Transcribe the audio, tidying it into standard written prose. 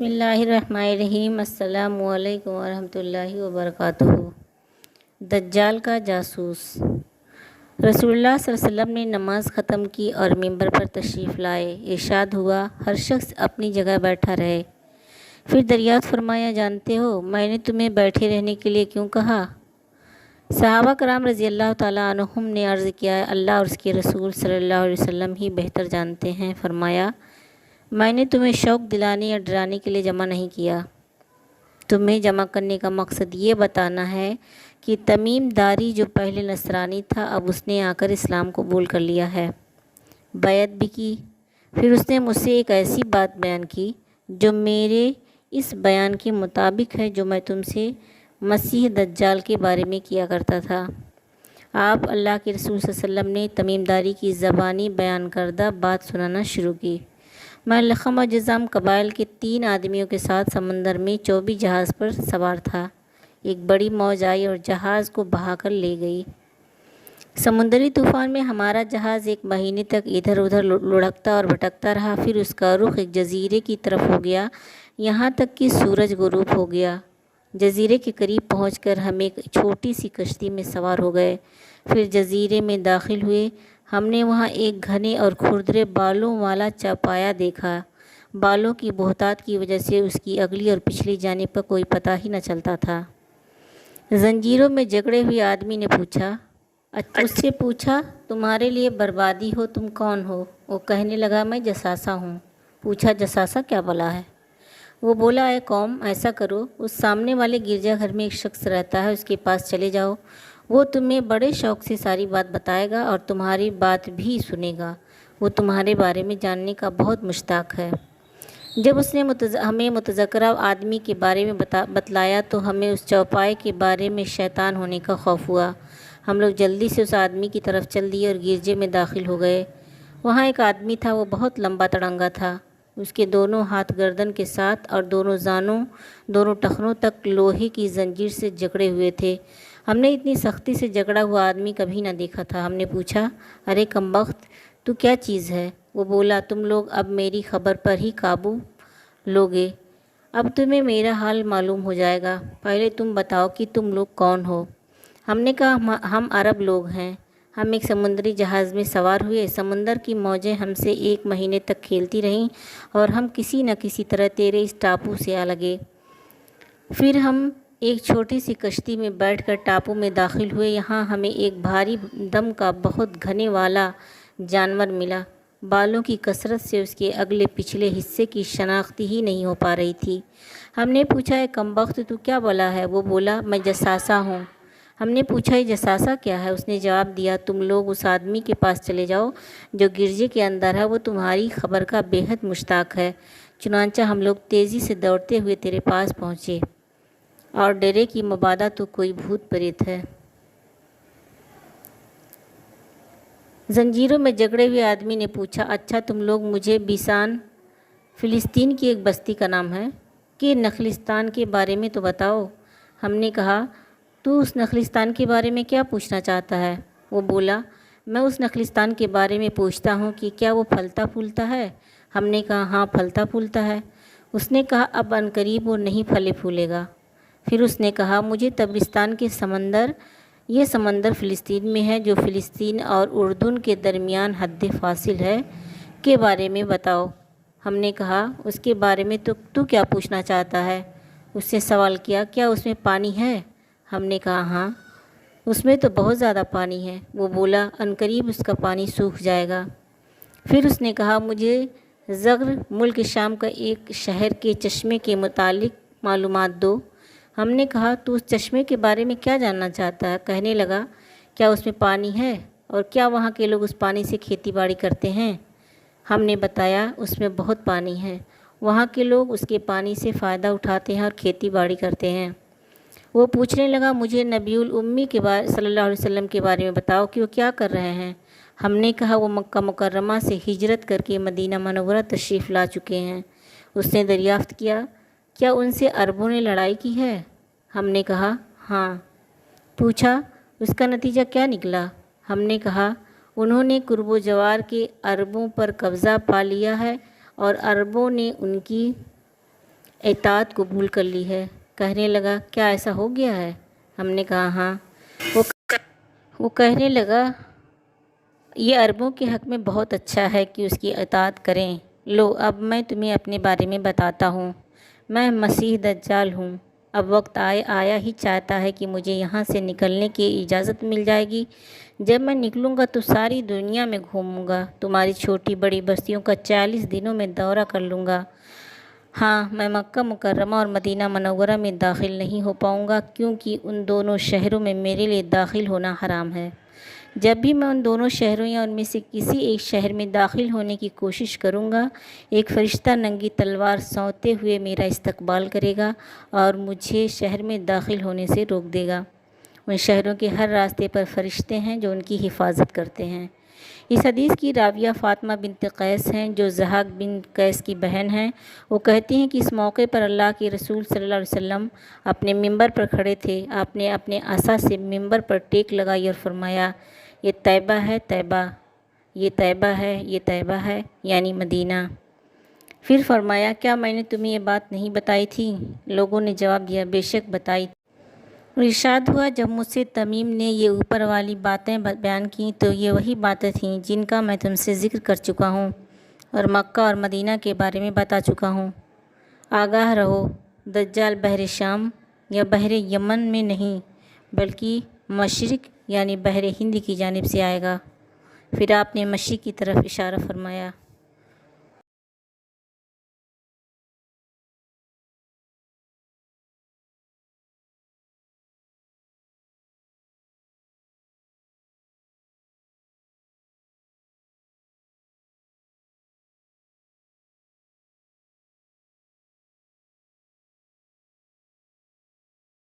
بسم اللہ الرحمن الرحیم۔ السلام علیکم ورحمۃ اللہ وبرکاتہ۔ دجال کا جاسوس۔ رسول اللہ صلی اللہ علیہ وسلم نے نماز ختم کی اور ممبر پر تشریف لائے۔ ارشاد ہوا، ہر شخص اپنی جگہ بیٹھا رہے۔ پھر دریافت فرمایا، جانتے ہو میں نے تمہیں بیٹھے رہنے کے لیے کیوں کہا؟ صحابہ کرام رضی اللہ تعالیٰ عنہم نے عرض کیا، اللہ اور اس کے رسول صلی اللہ علیہ وسلم ہی بہتر جانتے ہیں۔ فرمایا، میں نے تمہیں شوق دلانے یا ڈرانے کے لیے جمع نہیں کیا۔ تمہیں جمع کرنے کا مقصد یہ بتانا ہے کہ تمیم داری جو پہلے نصرانی تھا، اب اس نے آ کر اسلام قبول کر لیا ہے، بیعت بھی کی۔ پھر اس نے مجھ سے ایک ایسی بات بیان کی جو میرے اس بیان کے مطابق ہے جو میں تم سے مسیح دجال کے بارے میں کیا کرتا تھا۔ آپ اللہ کے رسول صلی اللہ علیہ وسلم نے تمیم داری کی زبانی بیان کردہ بات سنانا شروع کی۔ میں لخم و جذام قبائل کے 3 آدمیوں کے ساتھ سمندر میں 24 جہاز پر سوار تھا۔ ایک بڑی موج آئی اور جہاز کو بہا کر لے گئی۔ سمندری طوفان میں ہمارا جہاز 1 مہینے تک ادھر ادھر لڑکتا اور بھٹکتا رہا۔ پھر اس کا رخ ایک جزیرے کی طرف ہو گیا، یہاں تک کہ سورج غروب ہو گیا۔ جزیرے کے قریب پہنچ کر ہم ایک چھوٹی سی کشتی میں سوار ہو گئے۔ پھر جزیرے میں داخل ہوئے۔ ہم نے وہاں ایک گھنے اور کھردرے بالوں والا چوپایا دیکھا۔ بالوں کی بہتات کی وجہ سے اس کی اگلی اور پچھلی جانب کا کوئی پتہ ہی نہ چلتا تھا۔ زنجیروں میں جکڑے ہوئے آدمی نے اس سے پوچھا، تمہارے لیے بربادی ہو، تم کون ہو؟ وہ کہنے لگا، میں جساسہ ہوں۔ پوچھا، جساسہ کیا بلا ہے؟ وہ بولا، اے قوم، ایسا کرو، اس سامنے والے گرجا گھر میں ایک شخص رہتا ہے، اس کے پاس چلے جاؤ۔ وہ تمہیں بڑے شوق سے ساری بات بتائے گا اور تمہاری بات بھی سنے گا۔ وہ تمہارے بارے میں جاننے کا بہت مشتاق ہے۔ جب اس نے ہمیں متذکرہ آدمی کے بارے میں بتلایا تو ہمیں اس چوپائے کے بارے میں شیطان ہونے کا خوف ہوا۔ ہم لوگ جلدی سے اس آدمی کی طرف چل دیے اور گرجے میں داخل ہو گئے۔ وہاں ایک آدمی تھا، وہ بہت لمبا تڑنگا تھا۔ اس کے دونوں ہاتھ گردن کے ساتھ اور دونوں زانوں، دونوں ٹخنوں تک لوہے کی زنجیر سے جکڑے ہوئے تھے۔ ہم نے اتنی سختی سے جکڑا ہوا آدمی کبھی نہ دیکھا تھا۔ ہم نے پوچھا، ارے کمبخت، تو کیا چیز ہے؟ وہ بولا، تم لوگ اب میری خبر پر ہی قابو لوگے۔ اب تمہیں میرا حال معلوم ہو جائے گا۔ پہلے تم بتاؤ کہ تم لوگ کون ہو؟ ہم نے کہا، ہم عرب لوگ ہیں۔ ہم ایک سمندری جہاز میں سوار ہوئے۔ سمندر کی موجیں ہم سے 1 مہینے تک کھیلتی رہیں اور ہم کسی نہ کسی طرح تیرے اس ٹاپو سے آ لگے۔ پھر ہم ایک چھوٹی سی کشتی میں بیٹھ کر ٹاپو میں داخل ہوئے۔ یہاں ہمیں ایک بھاری دم کا بہت گھنے والا جانور ملا۔ بالوں کی کثرت سے اس کے اگلے پچھلے حصے کی شناخت ہی نہیں ہو پا رہی تھی۔ ہم نے پوچھا، اے کمبخت، تو کیا بلا ہے؟ وہ بولا، میں جساسہ ہوں۔ ہم نے پوچھا، یہ جساسہ کیا ہے؟ اس نے جواب دیا، تم لوگ اس آدمی کے پاس چلے جاؤ جو گرجے کے اندر ہے، وہ تمہاری خبر کا بے حد مشتاق ہے۔ چنانچہ ہم لوگ تیزی سے دوڑتے ہوئے تیرے پاس پہنچے اور ڈرے کہ مبادا تو کوئی بھوت پریت ہے۔ زنجیروں میں جکڑے ہوئے آدمی نے پوچھا، اچھا تم لوگ مجھے بیسان، فلسطین کی ایک بستی کا نام ہے، کہ نخلستان کے بارے میں تو بتاؤ۔ ہم نے کہا، تو اس نخلستان کے بارے میں کیا پوچھنا چاہتا ہے؟ وہ بولا، میں اس نخلستان کے بارے میں پوچھتا ہوں کہ کیا وہ پھلتا پھولتا ہے؟ ہم نے کہا، ہاں پھلتا پھولتا ہے۔ اس نے کہا، اب عنقریب وہ نہیں پھلے پھولے گا۔ پھر اس نے کہا، مجھے تبرستان کے یہ سمندر فلسطین میں ہے جو فلسطین اور اردن کے درمیان حد فاصل ہے، کے بارے میں بتاؤ۔ ہم نے کہا، اس کے بارے میں تو کیا پوچھنا چاہتا ہے؟ اس سے سوال کیا، کیا اس میں پانی ہے؟ ہم نے کہا، ہاں اس میں تو بہت زیادہ پانی ہے۔ وہ بولا، عنقریب اس کا پانی سوکھ جائے گا۔ پھر اس نے کہا، مجھے زغر ملک شام کا ایک شہر کے چشمے کے متعلق معلومات دو۔ ہم نے کہا، تو اس چشمے کے بارے میں کیا جاننا چاہتا ہے؟ کہنے لگا، کیا اس میں پانی ہے اور کیا وہاں کے لوگ اس پانی سے کھیتی باڑی کرتے ہیں؟ ہم نے بتایا، اس میں بہت پانی ہے، وہاں کے لوگ اس کے پانی سے فائدہ اٹھاتے ہیں اور کھیتی باڑی کرتے ہیں۔ وہ پوچھنے لگا، مجھے نبی الامی صلی اللہ علیہ وسلم کے بارے میں بتاؤ کہ وہ کیا کر رہے ہیں؟ ہم نے کہا، وہ مکہ مکرمہ سے ہجرت کر کے مدینہ منورہ تشریف لا چکے ہیں۔ اس نے دریافت کیا، کیا ان سے عربوں نے لڑائی کی ہے؟ ہم نے کہا، ہاں۔ پوچھا، اس کا نتیجہ کیا نکلا؟ ہم نے کہا، انہوں نے قرب و جوار کے عربوں پر قبضہ پا لیا ہے اور عربوں نے ان کی اطاعت قبول کر لی ہے۔ کہنے لگا کیا ایسا ہو گیا ہے؟ ہم نے کہا ہاں۔ وہ کہنے لگا یہ عربوں کے حق میں بہت اچھا ہے کہ اس کی اطاعت کریں۔ لو اب میں تمہیں اپنے بارے میں بتاتا ہوں۔ میں مسیح دجال ہوں۔ اب وقت آیا ہی چاہتا ہے کہ مجھے یہاں سے نکلنے کی اجازت مل جائے گی۔ جب میں نکلوں گا تو ساری دنیا میں گھوموں گا، تمہاری چھوٹی بڑی بستیوں کا 40 دنوں میں دورہ کر لوں گا۔ ہاں، میں مکہ مکرمہ اور مدینہ منورہ میں داخل نہیں ہو پاؤں گا، کیونکہ ان دونوں شہروں میں میرے لیے داخل ہونا حرام ہے۔ جب بھی میں ان دونوں شہروں یا ان میں سے کسی ایک شہر میں داخل ہونے کی کوشش کروں گا، ایک فرشتہ ننگی تلوار سونتے ہوئے میرا استقبال کرے گا اور مجھے شہر میں داخل ہونے سے روک دے گا۔ ان شہروں کے ہر راستے پر فرشتے ہیں جو ان کی حفاظت کرتے ہیں۔ اس حدیث کی راویہ فاطمہ بنت قیس ہیں، جو ضحاک بن قیس کی بہن ہیں۔ وہ کہتی ہیں کہ اس موقع پر اللہ کے رسول صلی اللہ علیہ وسلم اپنے ممبر پر کھڑے تھے۔ آپ نے اپنے عصا سے ممبر پر ٹیک لگائی اور فرمایا، یہ طیبہ ہے، طیبہ، یہ طیبہ ہے، یہ طیبہ ہے، یعنی مدینہ۔ پھر فرمایا کیا میں نے تمہیں یہ بات نہیں بتائی تھی؟ لوگوں نے جواب دیا بے شک بتائی تھی۔ ارشاد ہوا جب مجھ سے تمیم نے یہ اوپر والی باتیں بیان کیں تو یہ وہی باتیں تھیں جن کا میں تم سے ذکر کر چکا ہوں اور مکہ اور مدینہ کے بارے میں بتا چکا ہوں۔ آگاہ رہو، دجال بحر شام یا بحر یمن میں نہیں بلکہ مشرق یعنی بحر ہند کی جانب سے آئے گا۔ پھر آپ نے مشرق کی طرف اشارہ فرمایا۔